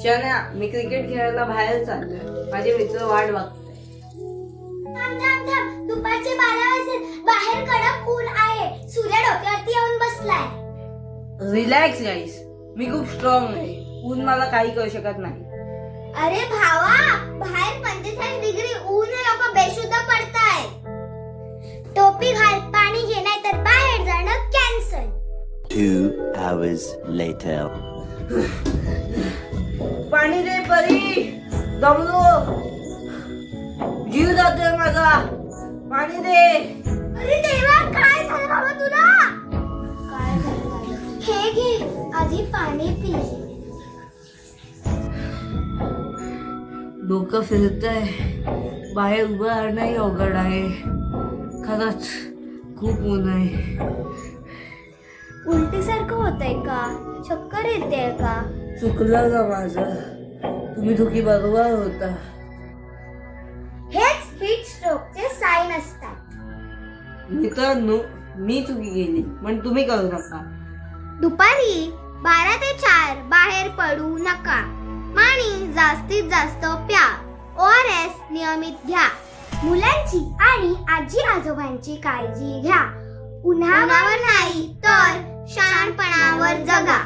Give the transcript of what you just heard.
शन्या, मी cricket खेळायला बाहेर चाललोय. माझे मित्र वाट बघताय. दुपारचे 12 वाजले. बाहेर कडक ऊन आहे. सूर्य डोक्यावरती येऊन बसलाय. रिलॅक्स गाईस, मी खूप स्ट्रॉंग आहे. ऊन मला काही करू शकत नाही. अरे भावा, बाहेर 45 डिग्री ऊन आहे. लोक बेशुद्ध पडताय. टोपी घाल, पाणी घे, नाही तर बाहेर जाणं कॅन्सल. 2 hours later. पाणी दे परी, दमलो, जीव जातोय माझा. पाणी दे. अरे देवा, काय झालं बाबा तुला? काय झालं? हे घे, आधी पाणी पी. डोकं फिरतंय. बाहेर उभं राहणंही अवघड आहे. खरंच खूप ऊन आहे. उलटीसारखं होतंय का? चक्कर येते का? चुकलं का माझं? तुम्ही दुखी बरोबर होता. हेच हीट स्ट्रोकचे साईन असतात. मित्रांनो, मी चुकी केली पण तुम्ही करू नका. दुपारी 12 ते 4 बाहेर पडू नका. पाणी जास्तीत जास्त प्या. ORS नियमित घ्या. मुलांची आणि आजी आजोबांची काळजी घ्या. उन्हावर नाही तर शहाणपणावर जगा.